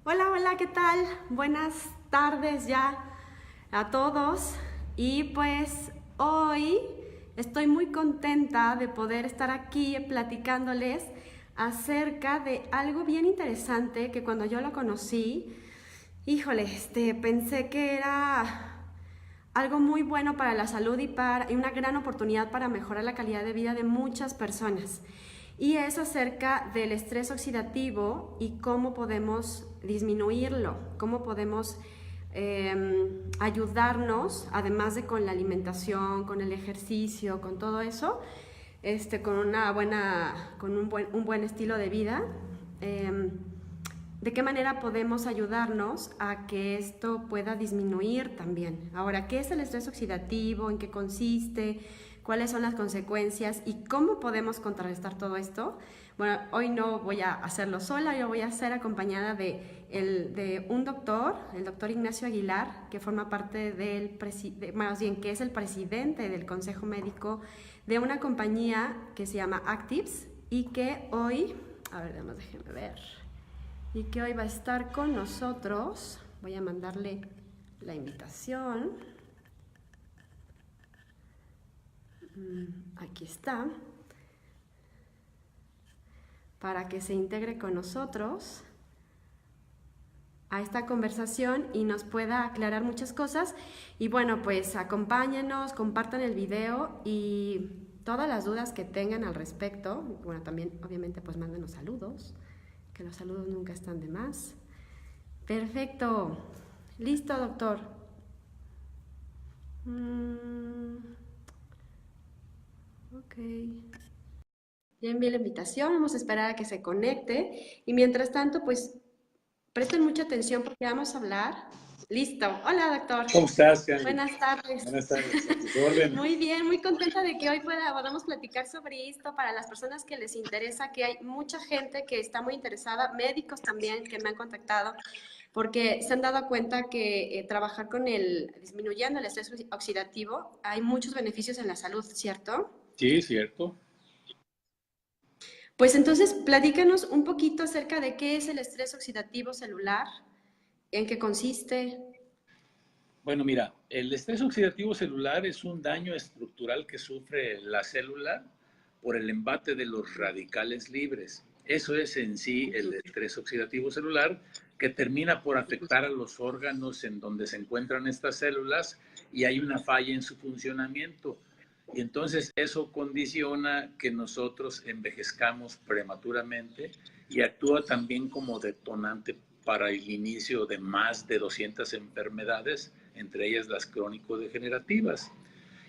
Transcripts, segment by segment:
Hola, hola, ¿qué tal? Buenas tardes ya a todos. Y pues hoy estoy muy contenta de poder estar aquí platicándoles acerca de algo bien interesante que cuando yo lo conocí, híjole, pensé que era algo muy bueno para la salud y una gran oportunidad para mejorar la calidad de vida de muchas personas. Y es acerca del estrés oxidativo y cómo podemos disminuirlo, cómo podemos ayudarnos, además de con la alimentación, con el ejercicio, con todo eso, con un buen estilo de vida. Eh, ¿De qué manera podemos ayudarnos a que esto pueda disminuir también? Ahora, ¿qué es el estrés oxidativo? ¿En qué consiste? ¿Cuáles son las consecuencias? ¿Y cómo podemos contrarrestar todo esto? Bueno, hoy no voy a hacerlo sola, yo voy a ser acompañada de un doctor, el doctor Ignacio Aguilar, que forma parte más bien que es el presidente del Consejo Médico de una compañía que se llama Actives y que hoy, a ver, déjenme ver, y que hoy va a estar con nosotros. Voy a mandarle la invitación. Aquí está, para que se integre con nosotros a esta conversación y nos pueda aclarar muchas cosas. Y bueno, pues acompáñenos, compartan el video y todas las dudas que tengan al respecto. Bueno, también obviamente pues mándenos saludos, que los saludos nunca están de más. Perfecto. Listo, doctor. Mm, ok. Ya envié la invitación, vamos a esperar a que se conecte. Y mientras tanto, pues presten mucha atención porque vamos a hablar. Listo. Hola, doctor. ¿Cómo estás, Candy? Buenas tardes. Buenas tardes, a tus órdenes. Muy bien, muy contenta de que hoy podamos platicar sobre esto para las personas que les interesa, que hay mucha gente que está muy interesada, médicos también que me han contactado, porque se han dado cuenta que trabajar disminuyendo el estrés oxidativo, hay muchos beneficios en la salud, ¿cierto? Sí, cierto. Pues entonces, platícanos un poquito acerca de qué es el estrés oxidativo celular, en qué consiste. Bueno, mira, el estrés oxidativo celular es un daño estructural que sufre la célula por el embate de los radicales libres. Eso es en sí el estrés oxidativo celular, que termina por afectar a los órganos en donde se encuentran estas células y hay una falla en su funcionamiento. Y entonces eso condiciona que nosotros envejezcamos prematuramente y actúa también como detonante para el inicio de más de 200 enfermedades, entre ellas las crónico-degenerativas.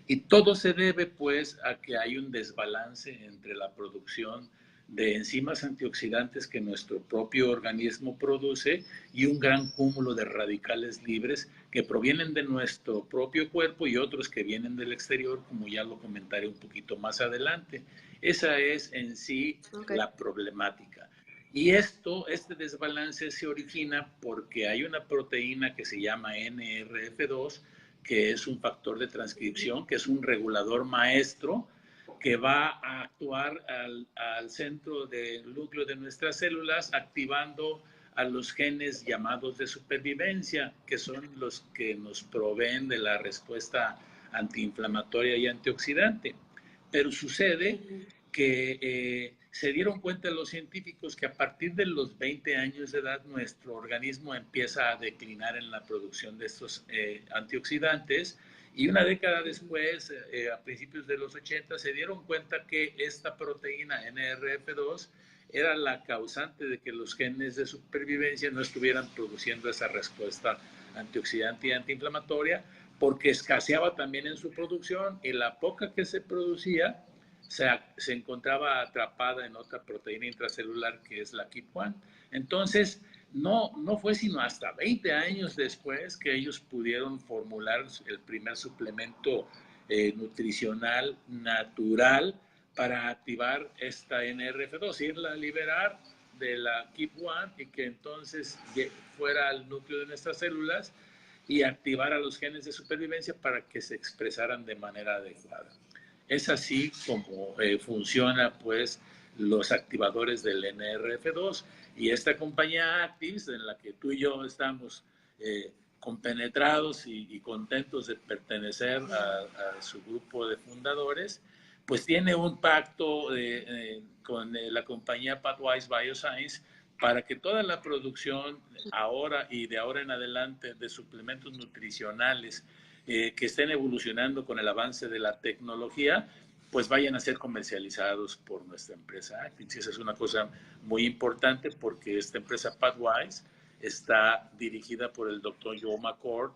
Y todo se debe pues a que hay un desbalance entre la producción de enzimas antioxidantes que nuestro propio organismo produce y un gran cúmulo de radicales libres que provienen de nuestro propio cuerpo y otros que vienen del exterior, como ya lo comentaré un poquito más adelante. Esa es en sí Ok. la problemática. Y este desbalance se origina porque hay una proteína que se llama NRF2, que es un factor de transcripción, que es un regulador maestro que va a actuar al centro del núcleo de nuestras células, activando a los genes llamados de supervivencia, que son los que nos proveen de la respuesta antiinflamatoria y antioxidante. Pero sucede que se dieron cuenta los científicos que a partir de los 20 años de edad nuestro organismo empieza a declinar en la producción de estos antioxidantes y una década después, a principios de los 80, se dieron cuenta que esta proteína NRF2 era la causante de que los genes de supervivencia no estuvieran produciendo esa respuesta antioxidante y antiinflamatoria porque escaseaba también en su producción y la poca que se producía se encontraba atrapada en otra proteína intracelular que es la KIP1. Entonces, no fue sino hasta 20 años después que ellos pudieron formular el primer suplemento nutricional natural para activar esta NRF2, irla a liberar de la KIP1 y que entonces fuera al núcleo de nuestras células y activar a los genes de supervivencia para que se expresaran de manera adecuada. Es así como funciona pues los activadores del NRF2 Y esta compañía Actives, en la que tú y yo estamos compenetrados y contentos de pertenecer a su grupo de fundadores, pues tiene un pacto con la compañía Pathwise Bioscience para que toda la producción ahora y de ahora en adelante de suplementos nutricionales que estén evolucionando con el avance de la tecnología, pues vayan a ser comercializados por nuestra empresa Actives. Esa es una cosa muy importante porque esta empresa Pathwise está dirigida por el doctor Joe McCord,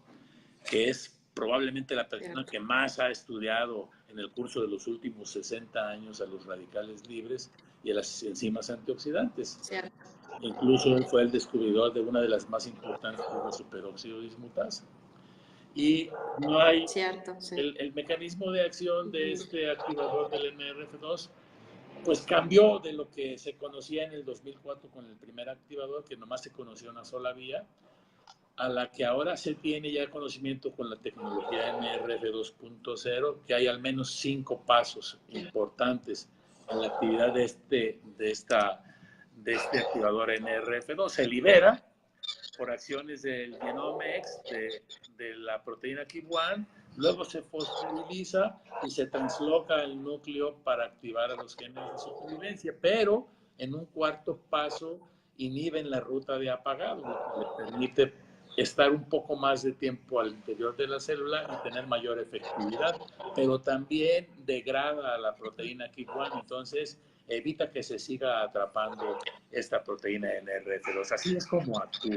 que es probablemente la persona que más ha estudiado en el curso de los últimos 60 años a los radicales libres y a las enzimas antioxidantes. Cierto. Incluso él fue el descubridor de una de las más importantes, que es la superóxido dismutasa. Y no hay Cierto, sí. el mecanismo de acción de este activador del NRF2, pues cambió de lo que se conocía en el 2004 con el primer activador, que nomás se conocía una sola vía, a la que ahora se tiene ya conocimiento con la tecnología NRF 2.0, que hay al menos 5 pasos importantes en la actividad de este activador NRF2. Se libera por acciones del Genomex, de la proteína KEAP1, luego se fosforiliza y se transloca el núcleo para activar a los genes de supervivencia, pero en un cuarto paso inhiben la ruta de apagado, lo que le permite estar un poco más de tiempo al interior de la célula y tener mayor efectividad, pero también degrada a la proteína KEAP1, entonces evita que se siga atrapando esta proteína NRF2. Así es como actúa.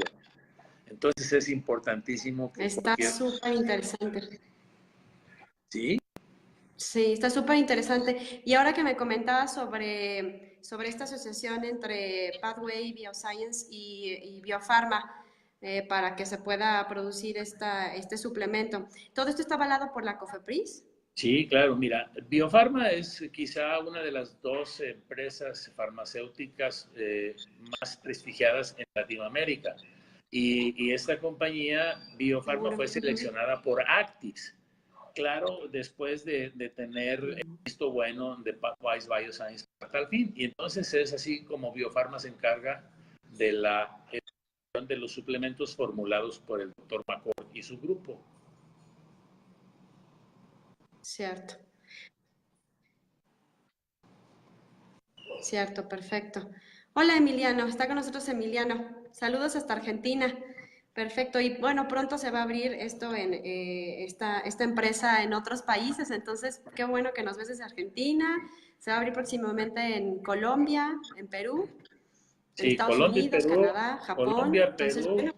Entonces es importantísimo que está súper interesante. ¿Sí? Sí, está súper interesante. Y ahora que me comentabas sobre esta asociación entre Pathway Bioscience y Biofarma, para que se pueda producir este suplemento, ¿todo esto está avalado por la COFEPRIS? Sí, claro. Mira, Biofarma es quizá una de las 2 empresas farmacéuticas más prestigiadas en Latinoamérica. Y esta compañía, Biofarma, fue seleccionada por Actives. Claro, después de tener visto bueno de Pathwise Bioscience para tal fin. Y entonces es así como Biofarma se encarga de la evaluación de los suplementos formulados por el doctor McCord y su grupo. Cierto. Cierto, perfecto. Hola Emiliano, está con nosotros Emiliano. Saludos hasta Argentina. Perfecto. Y bueno, pronto se va a abrir esto en esta empresa en otros países. Entonces, qué bueno que nos ves desde Argentina. Se va a abrir próximamente en Colombia, en Perú, en Sí, Estados Unidos, Canadá, Japón. Entonces, bueno,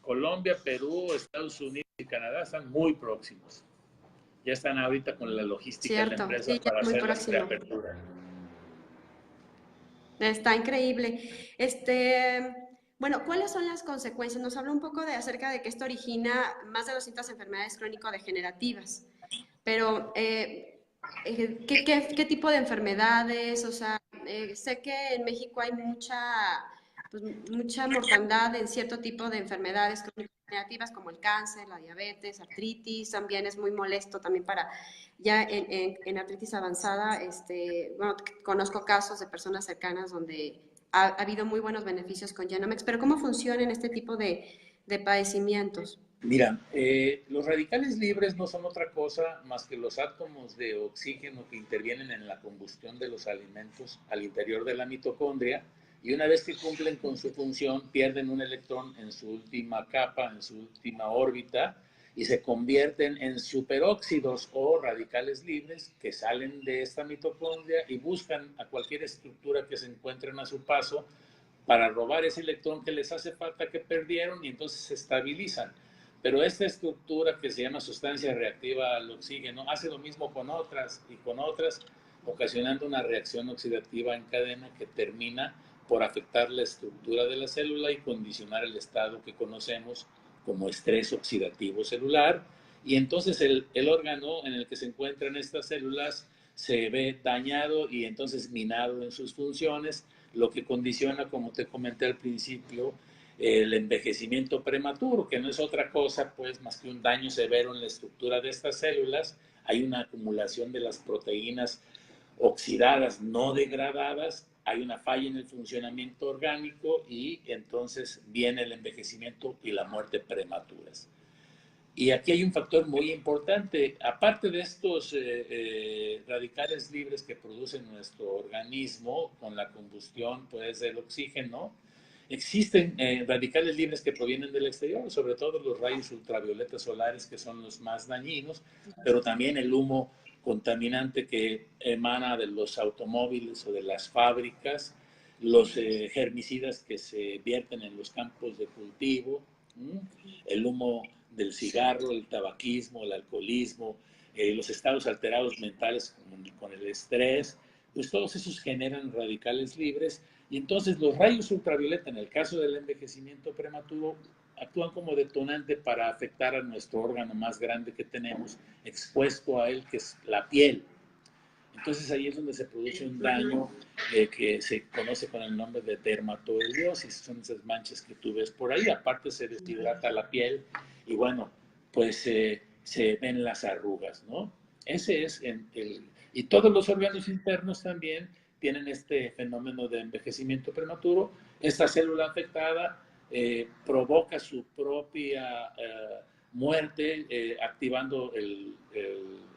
Colombia, Perú, Estados Unidos y Canadá están muy próximos. Ya están ahorita con la logística de la cierto, empresa sí, ya para es muy hacer las próximo. preaperturas. Está increíble. Bueno, ¿cuáles son las consecuencias? Nos habla un poco acerca de que esto origina más de 200 enfermedades crónico-degenerativas, pero ¿qué tipo de enfermedades? O sea, sé que en México hay pues, mucha mortandad en cierto tipo de enfermedades crónico-degenerativas como el cáncer, la diabetes, artritis, también es muy molesto también para ya en artritis avanzada, bueno, conozco casos de personas cercanas donde ha habido muy buenos beneficios con Genomex, pero ¿cómo funcionan este tipo de padecimientos? Mira, los radicales libres no son otra cosa más que los átomos de oxígeno que intervienen en la combustión de los alimentos al interior de la mitocondria, y una vez que cumplen con su función pierden un electrón en su última capa, en su última órbita, y se convierten en superóxidos o radicales libres que salen de esta mitocondria y buscan a cualquier estructura que se encuentren a su paso para robar ese electrón que les hace falta, que perdieron, y entonces se estabilizan. Pero esta estructura que se llama sustancia reactiva al oxígeno hace lo mismo con otras y con otras, ocasionando una reacción oxidativa en cadena que termina por afectar la estructura de la célula y condicionar el estado que conocemos como estrés oxidativo celular. Y entonces el órgano en el que se encuentran estas células se ve dañado y entonces minado en sus funciones, lo que condiciona, como te comenté al principio, el envejecimiento prematuro, que no es otra cosa pues más que un daño severo en la estructura de estas células. Hay una acumulación de las proteínas oxidadas, no degradadas, hay una falla en el funcionamiento orgánico y entonces viene el envejecimiento y la muerte prematuras. Y aquí hay un factor muy importante. Aparte de estos radicales libres que produce nuestro organismo con la combustión, pues, del oxígeno, existen radicales libres que provienen del exterior, sobre todo los rayos ultravioletas solares, que son los más dañinos, pero también el humo contaminante que emana de los automóviles o de las fábricas, los herbicidas que se vierten en los campos de cultivo, el humo del cigarro, el tabaquismo, el alcoholismo, los estados alterados mentales con el estrés, pues todos esos generan radicales libres y entonces los rayos ultravioleta, en el caso del envejecimiento prematuro, actúan como detonante para afectar a nuestro órgano más grande que tenemos expuesto a él, que es la piel. Entonces ahí es donde se produce un daño que se conoce con el nombre de dermatoeliosis, son esas manchas que tú ves por ahí, aparte se deshidrata la piel y bueno, pues se ven las arrugas, ¿no? Ese es y todos los órganos internos también tienen este fenómeno de envejecimiento prematuro. Esta célula afectada provoca su propia muerte activando el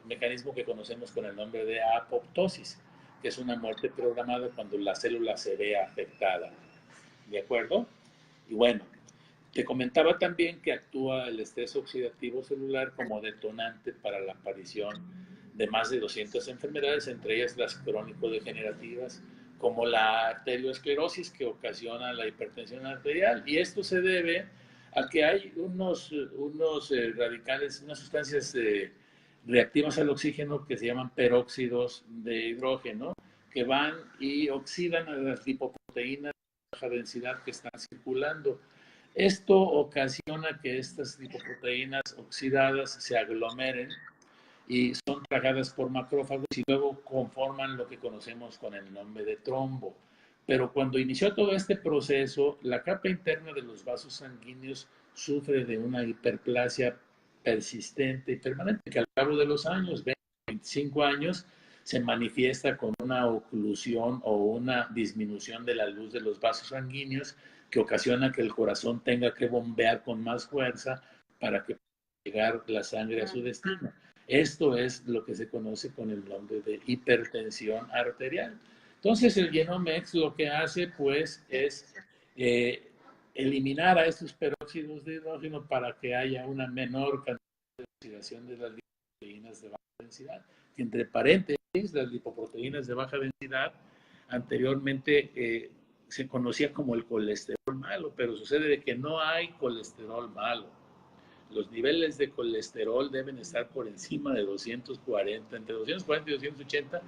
mecanismo que conocemos con el nombre de apoptosis, que es una muerte programada cuando la célula se ve afectada. ¿De acuerdo? Y bueno, te comentaba también que actúa el estrés oxidativo celular como detonante para la aparición de más de 200 enfermedades, entre ellas las crónico-degenerativas, como la arteriosclerosis que ocasiona la hipertensión arterial. Y esto se debe a que hay unos radicales, unas sustancias reactivas al oxígeno que se llaman peróxidos de hidrógeno, que van y oxidan a las lipoproteínas de baja densidad que están circulando. Esto ocasiona que estas lipoproteínas oxidadas se aglomeren y son tragadas por macrófagos y luego conforman lo que conocemos con el nombre de trombo. Pero cuando inició todo este proceso, la capa interna de los vasos sanguíneos sufre de una hiperplasia persistente y permanente, que al cabo de los años, 20, 25 años, se manifiesta con una oclusión o una disminución de la luz de los vasos sanguíneos que ocasiona que el corazón tenga que bombear con más fuerza para que pueda llegar la sangre a su destino. Esto es lo que se conoce con el nombre de hipertensión arterial. Entonces el Genomex lo que hace pues es eliminar a estos peróxidos de hidrógeno para que haya una menor cantidad de oxidación de las lipoproteínas de baja densidad. Y entre paréntesis, las lipoproteínas de baja densidad anteriormente se conocía como el colesterol malo, pero sucede de que no hay colesterol malo. Los niveles de colesterol deben estar por encima de 240, entre 240 y 280,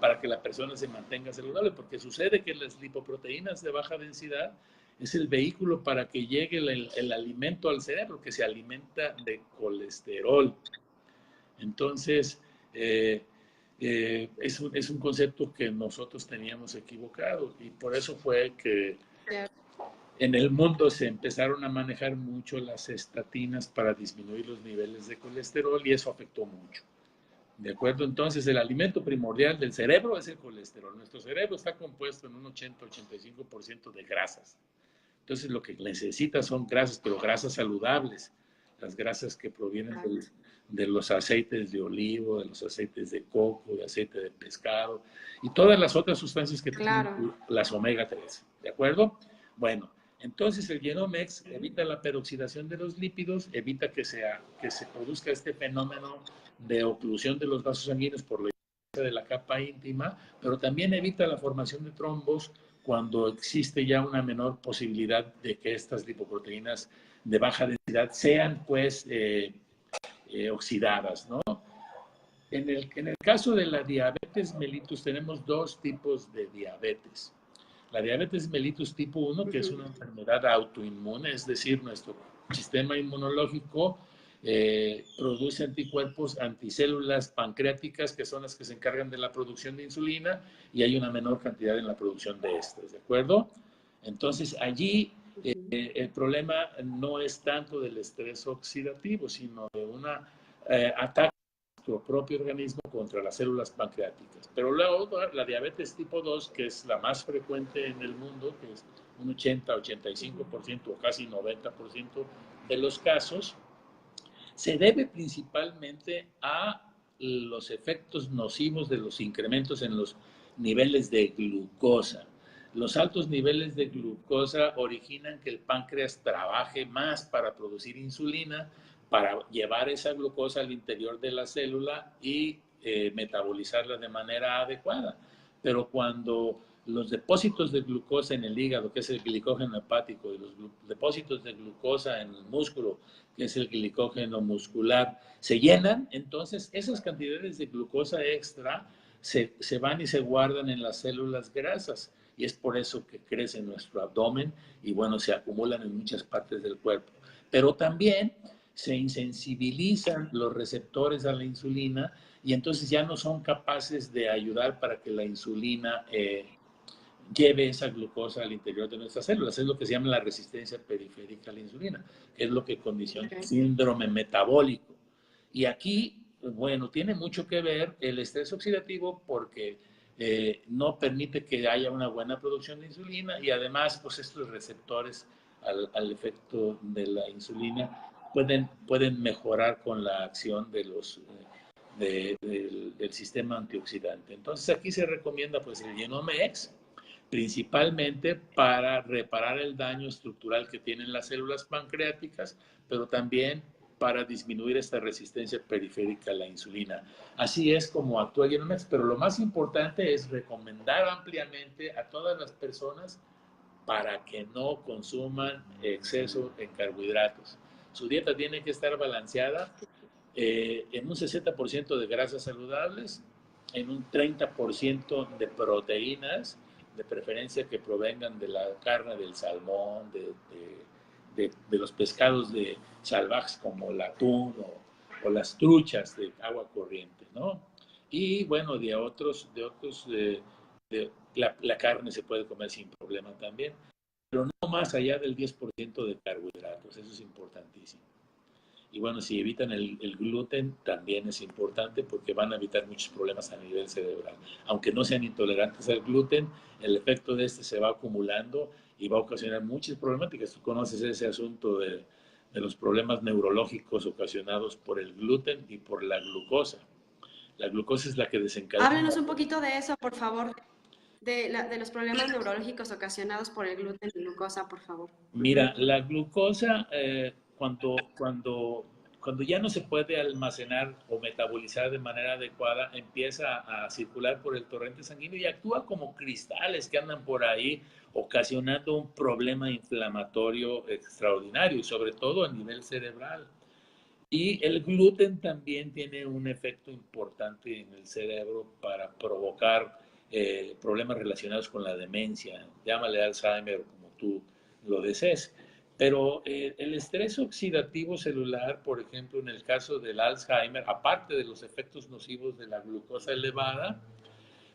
para que la persona se mantenga saludable, porque sucede que las lipoproteínas de baja densidad es el vehículo para que llegue el alimento al cerebro, que se alimenta de colesterol. Entonces, es un concepto que nosotros teníamos equivocado y por eso fue que en el mundo se empezaron a manejar mucho las estatinas para disminuir los niveles de colesterol y eso afectó mucho. ¿De acuerdo? Entonces, el alimento primordial del cerebro es el colesterol. Nuestro cerebro está compuesto en un 80-85% de grasas. Entonces, lo que necesita son grasas, pero grasas saludables. Las grasas que provienen de los aceites de olivo, de los aceites de coco, de aceite de pescado y todas las otras sustancias que tienen las omega 3. ¿De acuerdo? Bueno, entonces el Genomex evita la peroxidación de los lípidos, evita que se produzca este fenómeno de oclusión de los vasos sanguíneos por la de la capa íntima, pero también evita la formación de trombos cuando existe ya una menor posibilidad de que estas lipoproteínas de baja densidad sean pues oxidadas, ¿no? En el caso de la diabetes mellitus tenemos dos tipos de diabetes. La diabetes mellitus tipo 1, que es una enfermedad autoinmune, es decir, nuestro sistema inmunológico produce anticuerpos, anticélulas pancreáticas, que son las que se encargan de la producción de insulina, y hay una menor cantidad en la producción de estas, ¿de acuerdo? Entonces, allí el problema no es tanto del estrés oxidativo, sino de un ataque nuestro propio organismo contra las células pancreáticas. Pero luego la diabetes tipo 2, que es la más frecuente en el mundo, que es un 80, 85% o casi 90% de los casos, se debe principalmente a los efectos nocivos de los incrementos en los niveles de glucosa. Los altos niveles de glucosa originan que el páncreas trabaje más para producir insulina, para llevar esa glucosa al interior de la célula y metabolizarla de manera adecuada. Pero cuando los depósitos de glucosa en el hígado, que es el glicógeno hepático, y los depósitos de glucosa en el músculo, que es el glicógeno muscular, se llenan, entonces esas cantidades de glucosa extra se van y se guardan en las células grasas. Y es por eso que crece en nuestro abdomen y bueno, se acumulan en muchas partes del cuerpo. Pero también se insensibilizan los receptores a la insulina y entonces ya no son capaces de ayudar para que la insulina lleve esa glucosa al interior de nuestras células. Es lo que se llama la resistencia periférica a la insulina, que es lo que condiciona el síndrome metabólico. Y aquí, bueno, tiene mucho que ver el estrés oxidativo porque no permite que haya una buena producción de insulina y además, pues estos receptores al efecto de la insulina pueden mejorar con la acción de los del sistema antioxidante. Entonces aquí se recomienda pues el Genomex, principalmente para reparar el daño estructural que tienen las células pancreáticas, pero también para disminuir esta resistencia periférica a la insulina. Así es como actúa Genomex, pero lo más importante es recomendar ampliamente a todas las personas para que no consuman exceso en carbohidratos. Su dieta tiene que estar balanceada en un 60% de grasas saludables, en un 30% de proteínas, de preferencia que provengan de la carne, del salmón, de los pescados salvajes como el atún o las truchas de agua corriente, ¿no? Y bueno, la carne se puede comer sin problema también, pero no más allá del 10% de carbohidratos, eso es importantísimo. Y bueno, si evitan el gluten, también es importante porque van a evitar muchos problemas a nivel cerebral. Aunque no sean intolerantes al gluten, el efecto de este se va acumulando y va a ocasionar muchas problemáticas. Tú conoces ese asunto de los problemas neurológicos ocasionados por el gluten y por la glucosa. La glucosa es la que desencadena. Háblenos un poquito de eso, por favor, de los problemas neurológicos ocasionados por el gluten y glucosa, por favor. Mira, la glucosa, cuando ya no se puede almacenar o metabolizar de manera adecuada, empieza a circular por el torrente sanguíneo y actúa como cristales que andan por ahí, ocasionando un problema inflamatorio extraordinario y sobre todo a nivel cerebral. Y el gluten también tiene un efecto importante en el cerebro para provocar problemas relacionados con la demencia, llámale Alzheimer como tú lo desees. Pero el estrés oxidativo celular, por ejemplo, en el caso del Alzheimer, aparte de los efectos nocivos de la glucosa elevada,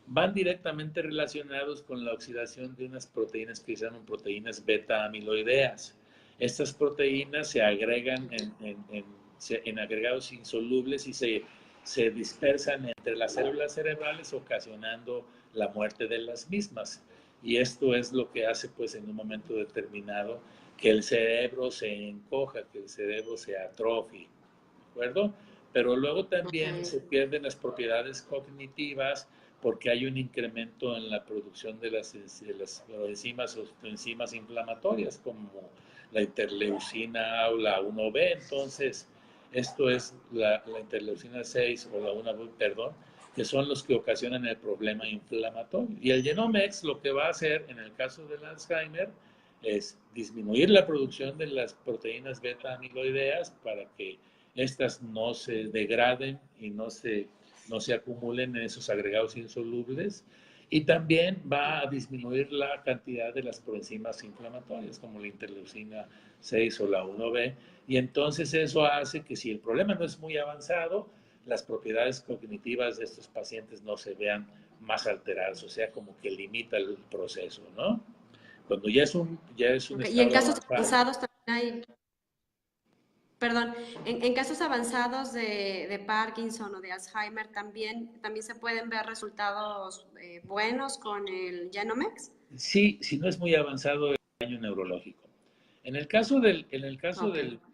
van directamente relacionados con la oxidación de unas proteínas que se llaman proteínas beta amiloideas. Estas proteínas se agregan en agregados insolubles y se dispersan entre las células cerebrales, ocasionando la muerte de las mismas. Y esto es lo que hace, pues, en un momento determinado, que el cerebro se encoja, que el cerebro se atrofie, ¿de acuerdo? Pero luego también se pierden las propiedades cognitivas porque hay un incremento en la producción de las enzimas o enzimas inflamatorias como la interleucina A o la 1B. Entonces, esto es la interleucina 6 o la 1B, perdón, que son los que ocasionan el problema inflamatorio. Y el Genomex lo que va a hacer en el caso del Alzheimer es disminuir la producción de las proteínas beta amiloideas para que estas no se degraden y no se acumulen en esos agregados insolubles. Y también va a disminuir la cantidad de las proenzimas inflamatorias, como la interleucina 6 o la 1B. Y entonces eso hace que si el problema no es muy avanzado, las propiedades cognitivas de estos pacientes no se vean más alteradas, o sea, como que limita el proceso, ¿no? Cuando ya es un Okay. Y en estado casos avanzado. avanzados también hay... Perdón, en casos avanzados de Parkinson o de Alzheimer también se pueden ver resultados buenos con el Genomex. Sí, si no es muy avanzado el daño neurológico. En el caso Ok.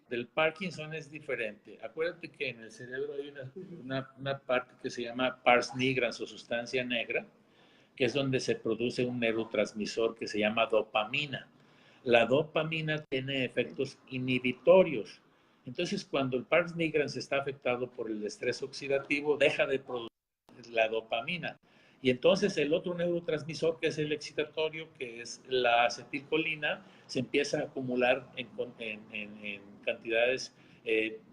del Parkinson es diferente. Acuérdate que en el cerebro hay una parte que se llama pars nigrans o sustancia negra, que es donde se produce un neurotransmisor que se llama dopamina. La dopamina tiene efectos inhibitorios. Entonces, cuando el pars nigrans está afectado por el estrés oxidativo, deja de producir la dopamina. Y entonces el otro neurotransmisor, que es el excitatorio, que es la acetilcolina, se empieza a acumular en cantidades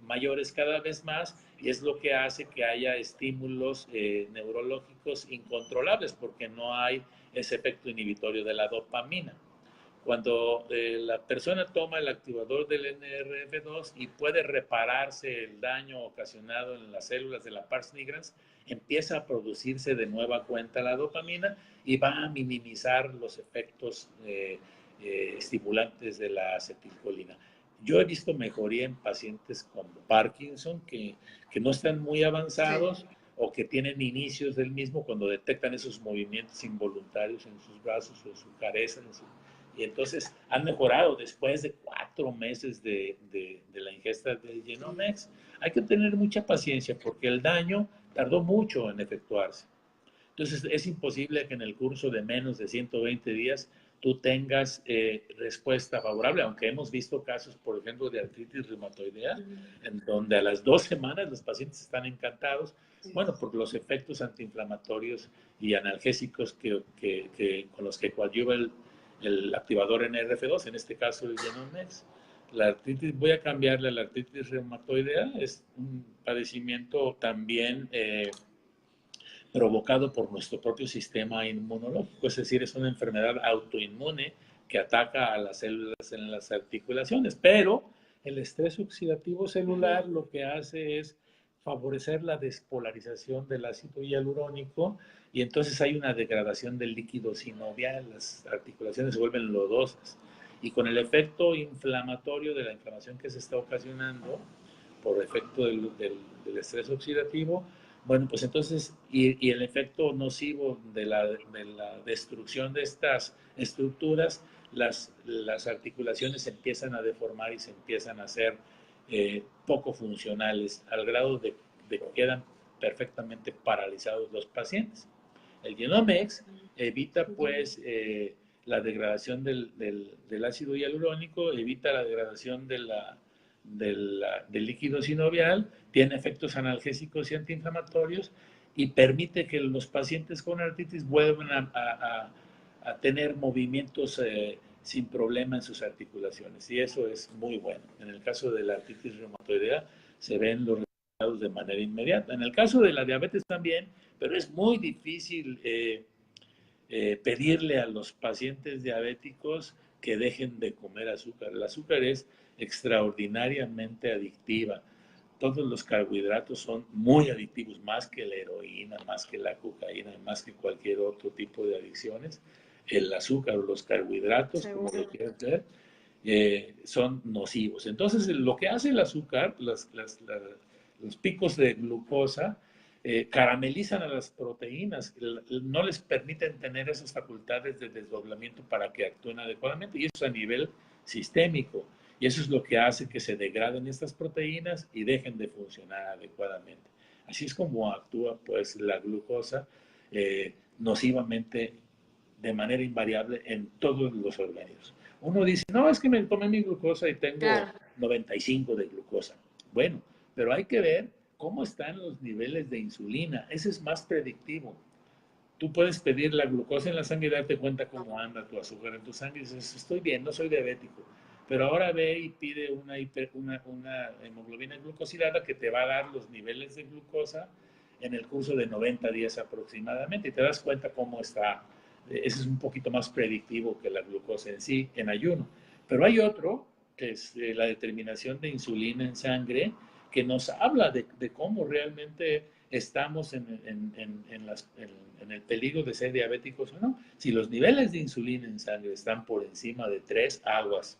mayores cada vez más, y es lo que hace que haya estímulos neurológicos incontrolables porque no hay ese efecto inhibitorio de la dopamina. Cuando la persona toma el activador del NRF2 y puede repararse el daño ocasionado en las células de la pars nigrans, empieza a producirse de nueva cuenta la dopamina y va a minimizar los efectos estimulantes de la acetilcolina. Yo he visto mejoría en pacientes con Parkinson que no están muy avanzados, Sí. o que tienen inicios del mismo cuando detectan esos movimientos involuntarios en sus brazos o en su cabeza, y entonces han mejorado después de 4 meses de la ingesta de Genomex. Hay que tener mucha paciencia porque el daño tardó mucho en efectuarse. Entonces es imposible que en el curso de menos de 120 días tú tengas respuesta favorable, aunque hemos visto casos, por ejemplo, de artritis reumatoidea, en donde a las 2 semanas los pacientes están encantados, bueno, por los efectos antiinflamatorios y analgésicos con los que coadyuva el activador NRF2, en este caso el Genomex. La artritis, voy a cambiarle a la artritis reumatoidea, es un padecimiento también provocado por nuestro propio sistema inmunológico, es decir, es una enfermedad autoinmune que ataca a las células en las articulaciones, pero el estrés oxidativo celular lo que hace es favorecer la despolarización del ácido hialurónico, y entonces hay una degradación del líquido sinovial, las articulaciones se vuelven lodosas, y con el efecto inflamatorio de la inflamación que se está ocasionando por efecto del estrés oxidativo, bueno, pues entonces, y el efecto nocivo de la destrucción de estas estructuras, las articulaciones se empiezan a deformar y se empiezan a hacer poco funcionales, al grado de que quedan perfectamente paralizados los pacientes. El Genomex evita pues la degradación del ácido hialurónico, evita la degradación del líquido sinovial, tiene efectos analgésicos y antiinflamatorios, y permite que los pacientes con artritis vuelvan a tener movimientos sin problema en sus articulaciones, y eso es muy bueno. En el caso de la artritis reumatoidea se ven los resultados de manera inmediata. En el caso de la diabetes también, pero es muy difícil pedirle a los pacientes diabéticos que dejen de comer azúcar. El azúcar es extraordinariamente adictiva. Todos los carbohidratos son muy adictivos, más que la heroína, más que la cocaína, más que cualquier otro tipo de adicciones. El azúcar o los carbohidratos, como lo quieran ver, son nocivos. Entonces, lo que hace el azúcar, los picos de glucosa, caramelizan a las proteínas, no les permiten tener esas facultades de desdoblamiento para que actúen adecuadamente, y eso es a nivel sistémico, y eso es lo que hace que se degraden estas proteínas y dejen de funcionar adecuadamente. Así es como actúa pues la glucosa nocivamente, de manera invariable, en todos los organismos. Uno dice, no, es que me tomé mi glucosa y tengo Claro. 95 de glucosa. Bueno, pero hay que ver cómo están los niveles de insulina. Ese es más predictivo. Tú puedes pedir la glucosa en la sangre y darte cuenta cómo anda tu azúcar en tu sangre. Y dices, estoy bien, no soy diabético. Pero ahora ve y pide una hemoglobina glucosilada que te va a dar los niveles de glucosa en el curso de 90 días aproximadamente, y te das cuenta cómo está. Ese es un poquito más predictivo que la glucosa en sí, en ayuno. Pero hay otro, que es la determinación de insulina en sangre, que nos habla de cómo realmente estamos en el peligro de ser diabéticos o no. Si los niveles de insulina en sangre están por encima de 3, aguas.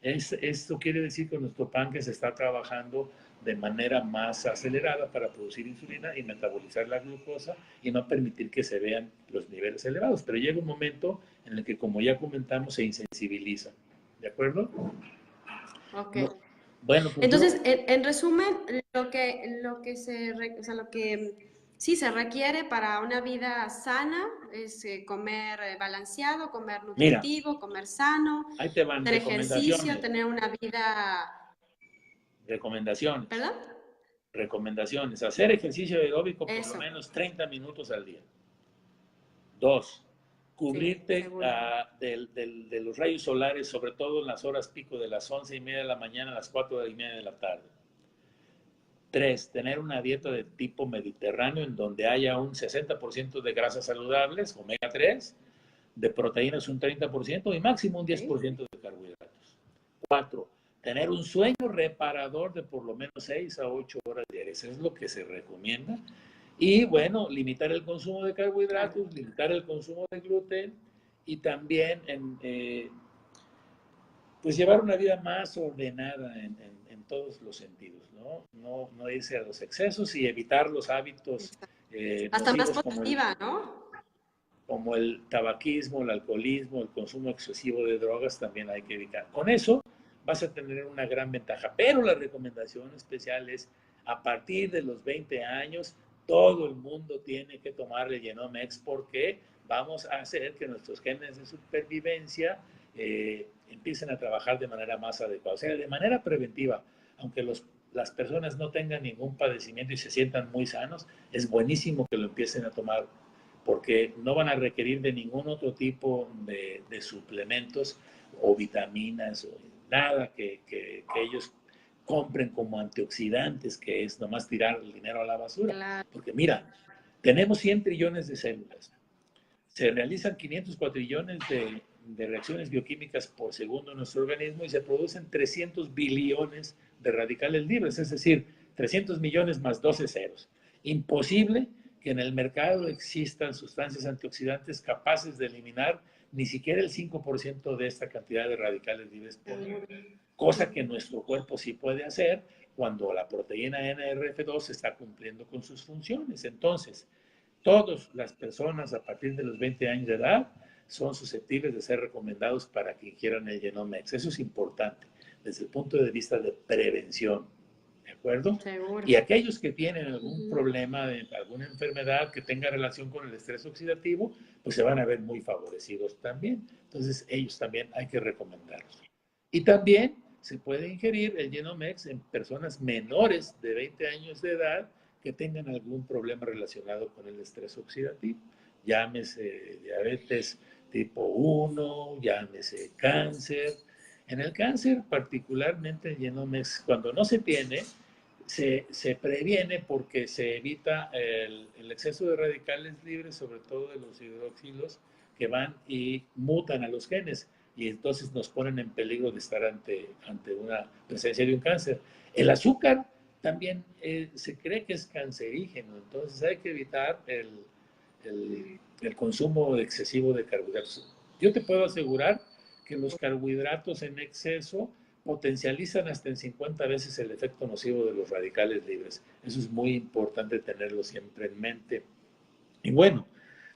Esto quiere decir que nuestro páncreas está trabajando de manera más acelerada para producir insulina y metabolizar la glucosa y no permitir que se vean los niveles elevados. Pero llega un momento en el que, como ya comentamos, se insensibiliza. ¿De acuerdo? Ok. No. Bueno, pues Entonces, en resumen, o sea, lo que sí se requiere para una vida sana es comer balanceado, comer mira, nutritivo, comer sano, ahí te van hacer ejercicio, recomendaciones. tener una vida, Recomendaciones. ¿perdón? Recomendaciones. Hacer ejercicio aeróbico por lo Eso, menos 30 minutos al día. 2. sí, Cubrirte seguro. de los rayos solares, sobre todo en las horas pico de las 11:30 de la mañana a las 4:30 de la tarde. 3. Tener una dieta de tipo mediterráneo en donde haya un 60% de grasas saludables, omega 3, de proteínas un 30% y máximo un ¿Sí? 10% de carbohidratos. 4. Tener un sueño reparador de por lo menos 6 a 8 horas diarias. Eso es lo que se recomienda. Y bueno, limitar el consumo de Claro. carbohidratos, limitar el consumo de gluten y también pues llevar una vida más ordenada en todos los sentidos, ¿no? No irse a los excesos y evitar los hábitos Exacto. Hasta más nocivos positiva, ¿no? como el tabaquismo, el alcoholismo, el consumo excesivo de drogas, también hay que evitar. Con eso vas a tener una gran ventaja, pero la recomendación especial es a partir de los 20 años, todo el mundo tiene que tomar el Genomex porque vamos a hacer que nuestros genes de supervivencia empiecen a trabajar de manera más adecuada, o sea, de manera preventiva, aunque las personas no tengan ningún padecimiento y se sientan muy sanos, es buenísimo que lo empiecen a tomar porque no van a requerir de ningún otro tipo de suplementos o vitaminas o nada que ellos compren como antioxidantes, que es nomás tirar el dinero a la basura. Claro. Porque mira, tenemos 100 trillones de células, se realizan 500 cuatrillones de reacciones bioquímicas por segundo en nuestro organismo y se producen 300 billones de radicales libres, es decir, 300 millones más 12 ceros. Imposible que en el mercado existan sustancias antioxidantes capaces de eliminar ni siquiera el 5% de esta cantidad de radicales libres por día, cosa que nuestro cuerpo sí puede hacer cuando la proteína NRF2 está cumpliendo con sus funciones. Entonces, todas las personas a partir de los 20 años de edad son susceptibles de ser recomendados para que ingieran el Genomex. Eso es importante desde el punto de vista de prevención. ¿De acuerdo? Seguro. Y aquellos que tienen algún problema, de alguna enfermedad que tenga relación con el estrés oxidativo, pues se van a ver muy favorecidos también. Entonces, ellos también hay que recomendarlos. Y también se puede ingerir el Genomex en personas menores de 20 años de edad que tengan algún problema relacionado con el estrés oxidativo. Llámese diabetes tipo 1, llámese cáncer. En el cáncer, particularmente el Genomex, cuando no se tiene, se previene porque se evita el exceso de radicales libres, sobre todo de los hidroxilos, que van y mutan a los genes y entonces nos ponen en peligro de estar ante una presencia de un cáncer. El azúcar también se cree que es cancerígeno, entonces hay que evitar el consumo excesivo de carbohidratos. Yo te puedo asegurar que los carbohidratos en exceso potencializan hasta en 50 veces el efecto nocivo de los radicales libres. Eso es muy importante tenerlo siempre en mente. Y bueno,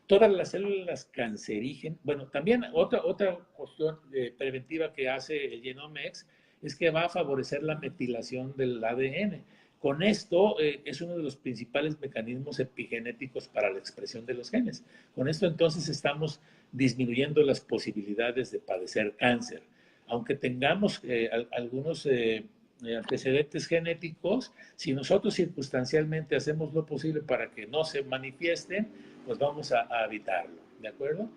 todas las células cancerígenas, bueno, también otra cuestión preventiva que hace el Genomex es que va a favorecer la metilación del ADN. Con esto es uno de los principales mecanismos epigenéticos para la expresión de los genes. Con esto entonces estamos disminuyendo las posibilidades de padecer cáncer. Aunque tengamos algunos antecedentes genéticos, si nosotros circunstancialmente hacemos lo posible para que no se manifiesten, pues vamos a evitarlo, ¿de acuerdo?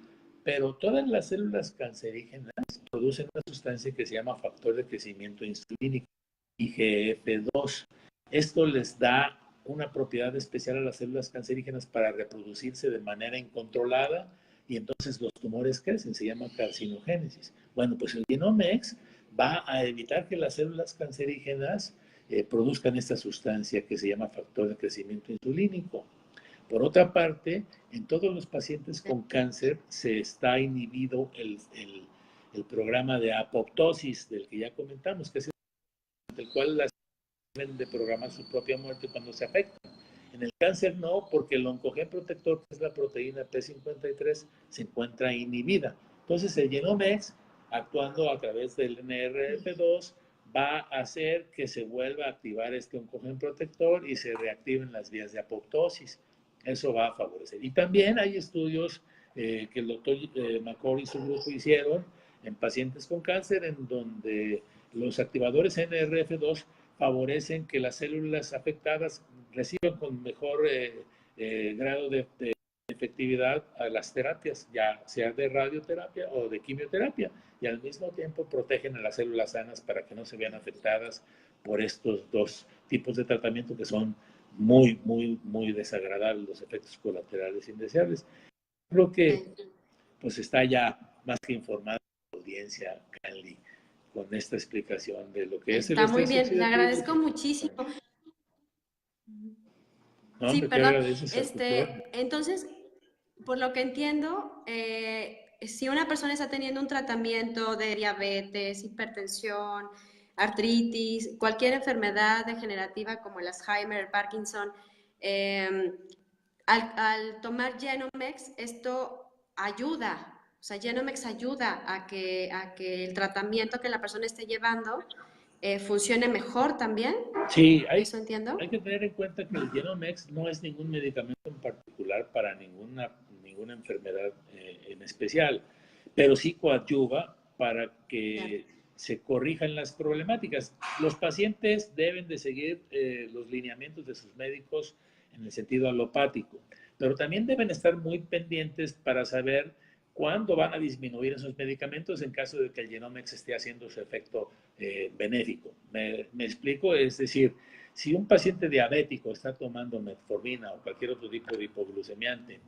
Pero todas las células cancerígenas producen una sustancia que se llama factor de crecimiento insulínico, IGF-2. Esto les da una propiedad especial a las células cancerígenas para reproducirse de manera incontrolada y entonces los tumores crecen, se llama carcinogénesis. Bueno, pues el Genomex va a evitar que las células cancerígenas produzcan esta sustancia que se llama factor de crecimiento insulínico. Por otra parte, en todos los pacientes con cáncer se está inhibido el programa de apoptosis del que ya comentamos, que es el cual las deben de programar su propia muerte cuando se afectan. En el cáncer no, porque el oncogen protector, que es la proteína P53, se encuentra inhibida. Entonces el Genomex, actuando a través del NRF2, va a hacer que se vuelva a activar este oncogen protector y se reactiven las vías de apoptosis. Eso va a favorecer. Y también hay estudios que el doctor McCord y su grupo hicieron en pacientes con cáncer, en donde los activadores NRF2 favorecen que las células afectadas reciban con mejor grado de efectividad a las terapias, ya sea de radioterapia o de quimioterapia, y al mismo tiempo protegen a las células sanas para que no se vean afectadas por estos dos tipos de tratamiento que son muy desagradables, los efectos colaterales indeseables. Creo que pues está ya más que informada la audiencia, Canly, con esta explicación de lo que es el Está muy estrés bien, le oxidativo. agradezco muchísimo. No, Sí, hombre, ¿qué perdón. agradeces a tu turno? Entonces, por lo que entiendo, si una persona está teniendo un tratamiento de diabetes, hipertensión, artritis, cualquier enfermedad degenerativa como el Alzheimer, el Parkinson, eh, al tomar Genomex, esto ayuda, o sea, Genomex ayuda a que el tratamiento que la persona esté llevando funcione mejor también. Sí, ¿Eso entiendo? hay que tener en cuenta que el Genomex no es ningún medicamento en particular para ninguna enfermedad en especial, pero sí coadyuva para Claro. que se corrijan las problemáticas. Los pacientes deben de seguir los lineamientos de sus médicos en el sentido alopático, pero también deben estar muy pendientes para saber cuándo van a disminuir esos medicamentos en caso de que el Genomex esté haciendo su efecto benéfico. ¿Me explico? Es decir, si un paciente diabético está tomando metformina o cualquier otro tipo de hipoglucemiante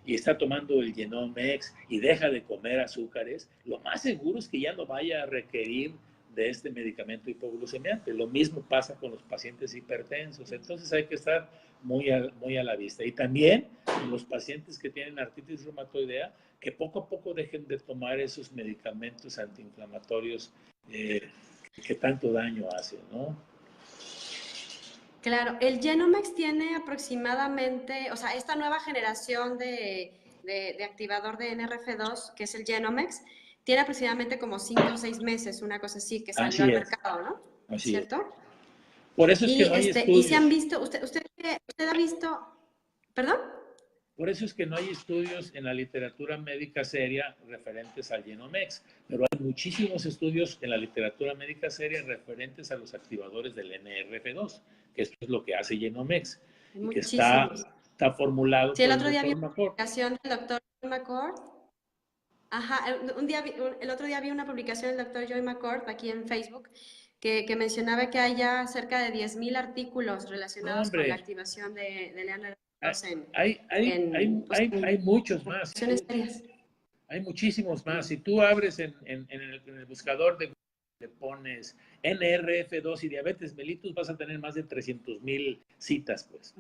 y está tomando el Genomex y deja de comer azúcares, lo más seguro es que ya no vaya a requerir de este medicamento hipoglucemiante. Lo mismo pasa con los pacientes hipertensos. Entonces hay que estar muy a la vista. Y también los pacientes que tienen artritis reumatoidea, que poco a poco dejen de tomar esos medicamentos antiinflamatorios que tanto daño hacen, ¿no? Claro, el Genomex tiene aproximadamente, o sea, esta nueva generación de activador de NRF2, que es el Genomex, tiene aproximadamente como 5 o 6 meses, una cosa así, que salió Así al es, mercado, ¿no? así es. ¿Cierto? Por eso es que no hay Y se han estudios. visto, usted ha visto, ¿perdón? Por eso es que no hay estudios en la literatura médica seria referentes al Genomex, pero hay muchísimos estudios en la literatura médica seria referentes a los activadores del NRF2, que esto es lo que hace Genomex y que Muchísimos. está formulado Sí, el por el otro día vi doctor una McCord. publicación del doctor McCord. Ajá, el otro día vi una publicación del doctor Joy McCord aquí en Facebook que mencionaba que hay ya cerca de 10.000 artículos No, relacionados con la hombre, activación de NR2 hay muchos más. publicaciones serias. Hay muchísimos más. Si tú abres en el buscador de Google, le pones NRF2 y diabetes mellitus, vas a tener más de 300,000 citas, pues,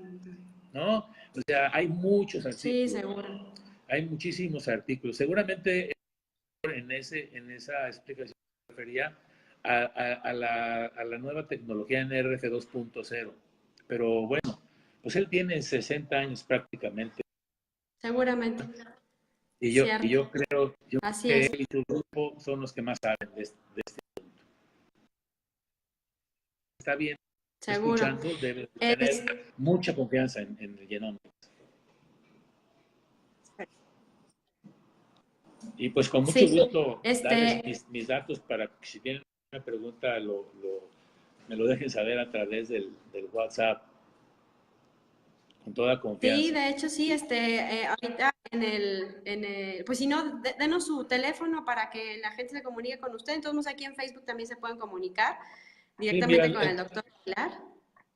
¿no? O sea, hay muchos Sí, artículos, seguro. hay muchísimos artículos. Seguramente en esa explicación se refería a la nueva tecnología NRF 2.0. Pero bueno, pues él tiene 60 años prácticamente. Seguramente. Y Cierto. yo creo Así que es. él y su grupo son los que más saben de este. Está bien Seguro. escuchando, debe Es, tener mucha confianza en el genoma. Y pues con mucho sí. gusto darles mis datos para que si tienen una pregunta me lo dejen saber a través del WhatsApp con toda Sí, confianza. de hecho sí, ahorita pues si no, denos su teléfono para que la gente se comunique con usted. Entonces aquí en Facebook también se pueden comunicar Sí, mira, directamente con el doctor Aguilar.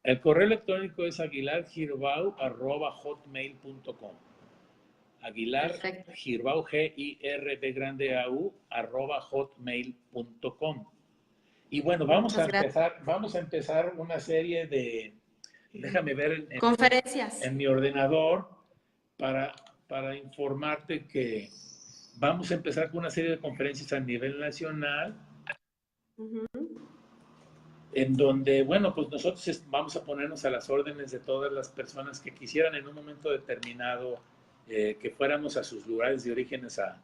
el correo electrónico es aguilargirbau@hotmail.com. Aguilar Perfecto. Girbau, G-I-R-B grande A-U, @hotmail.com. Y bueno, Muchas gracias. vamos a empezar una serie déjame ver Conferencias. en mi ordenador para informarte que Vamos a empezar con una serie de conferencias a nivel nacional, en donde, bueno, pues nosotros vamos a ponernos a las órdenes de todas las personas que quisieran en un momento determinado que fuéramos a sus lugares de orígenes a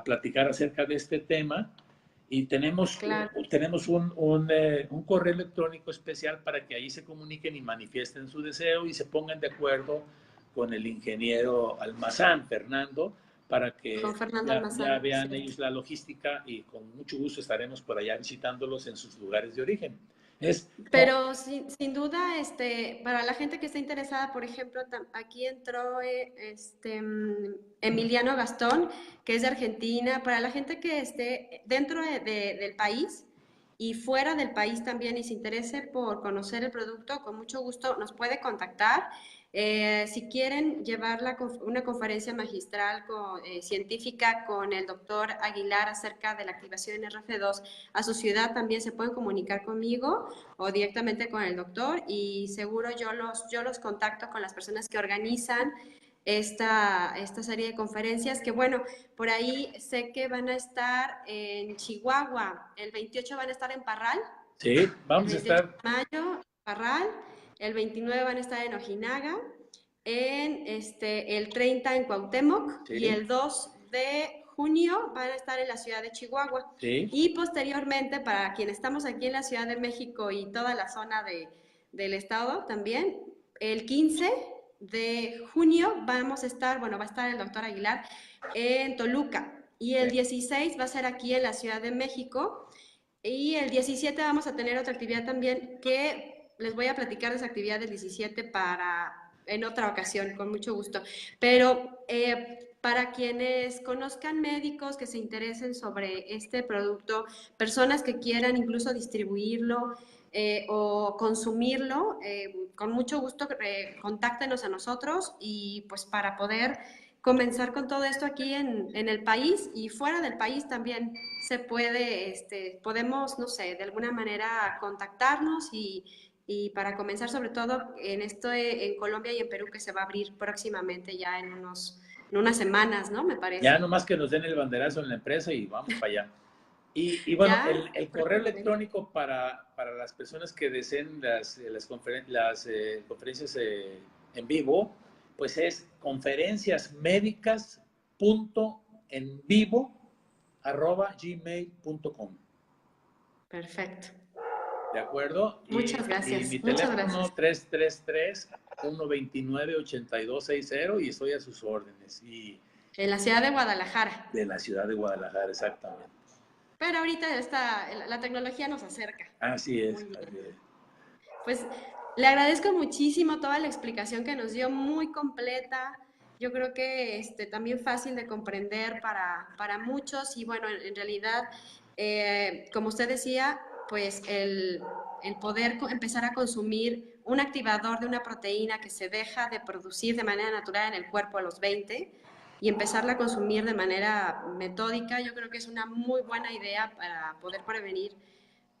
platicar acerca de este tema. Y tenemos, Claro. tenemos un correo electrónico especial para que ahí se comuniquen y manifiesten su deseo y se pongan de acuerdo con el ingeniero Almazán, Fernando, para que Con Fernando ya Almazán, vean cierto. ellos la logística y con mucho gusto estaremos por allá visitándolos en sus lugares de origen. Pero sin duda, para la gente que está interesada, por ejemplo, aquí entró Emiliano Gastón, que es de Argentina. Para la gente que esté dentro del país y fuera del país también y se interese por conocer el producto, con mucho gusto nos puede contactar. Si quieren llevar una conferencia magistral científica con el doctor Aguilar acerca de la activación en RF2 a su ciudad, también se pueden comunicar conmigo o directamente con el doctor y seguro yo los contacto con las personas que organizan esta serie de conferencias, que bueno, por ahí sé que van a estar en Chihuahua, el 28 van a estar en Parral. Sí, vamos a estar. El 28 de mayo, Parral, el 29 van a estar en Ojinaga, el 30 en Cuauhtémoc, Sí. y el 2 de junio van a estar en la ciudad de Chihuahua. Sí. Y posteriormente, para quienes estamos aquí en la Ciudad de México y toda la zona del estado también, el 15 de junio va a estar el doctor Aguilar en Toluca. Y el 16 va a ser aquí en la Ciudad de México. Y el 17 vamos a tener otra actividad también que les voy a platicar de esa actividad del 17 en otra ocasión, con mucho gusto. Pero para quienes conozcan médicos que se interesen sobre este producto, personas que quieran incluso distribuirlo o consumirlo, con mucho gusto contáctenos a nosotros y pues para poder comenzar con todo esto aquí en el país y fuera del país también se puede, podemos, no sé, de alguna manera contactarnos y para comenzar sobre todo en Colombia y en Perú que se va a abrir próximamente ya en unas semanas, ¿no? Me parece. Ya nomás que nos den el banderazo en la empresa y vamos para allá. Y bueno, el correo electrónico para las personas que deseen las conferencias en vivo, pues es conferenciasmedicas.envivo@gmail.com. Perfecto. ¿De acuerdo? Muchas gracias. Y mi Muchas teléfono gracias. 333-129-8260 y estoy a sus órdenes. Y en la ciudad de Guadalajara. De la ciudad de Guadalajara, exactamente. Pero ahorita la tecnología nos acerca. Así es. Pues le agradezco muchísimo toda la explicación que nos dio, muy completa. Yo creo que también fácil de comprender para muchos y bueno, en realidad, como usted decía, pues el poder empezar a consumir un activador de una proteína que se deja de producir de manera natural en el cuerpo a los 20 y empezarla a consumir de manera metódica, yo creo que es una muy buena idea para poder prevenir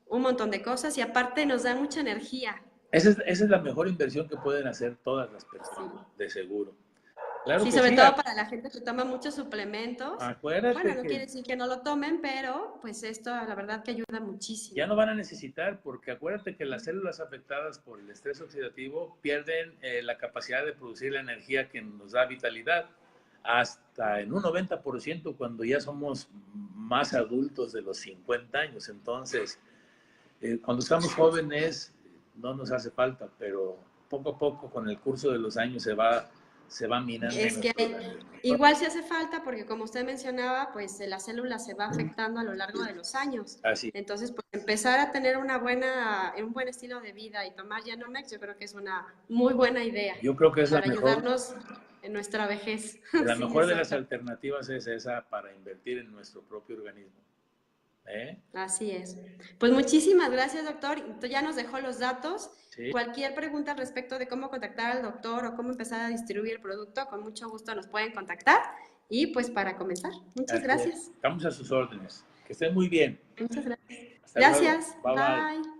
un montón de cosas y aparte nos da mucha energía. Esa es la mejor inversión que pueden hacer todas las personas, sí. De seguro. Claro sí, sobre todo para la gente que toma muchos suplementos. Acuérdate bueno, no quiere decir que no lo tomen, pero pues esto la verdad que ayuda muchísimo. Ya no van a necesitar, porque acuérdate que las células afectadas por el estrés oxidativo pierden la capacidad de producir la energía que nos da vitalidad, hasta en un 90% cuando ya somos más adultos de los 50 años. Entonces, cuando estamos jóvenes no nos hace falta, pero poco a poco con el curso de los años se va minando. Es que igual se hace falta porque como usted mencionaba, pues la célula se va afectando a lo largo de los años. Así. Entonces, pues empezar a tener un buen estilo de vida y tomar Genomex, yo creo que es una muy buena idea. Yo creo que es para la mejor, ayudarnos en nuestra vejez. La sí, mejor de las alternativas es esa para invertir en nuestro propio organismo. Así es. Pues muchísimas gracias, doctor. Ya nos dejó los datos. Sí. Cualquier pregunta al respecto de cómo contactar al doctor o cómo empezar a distribuir el producto, con mucho gusto nos pueden contactar. Y pues para comenzar, muchas gracias. Estamos a sus órdenes. Que estén muy bien. Muchas gracias. Hasta gracias. Luego. Bye. Bye.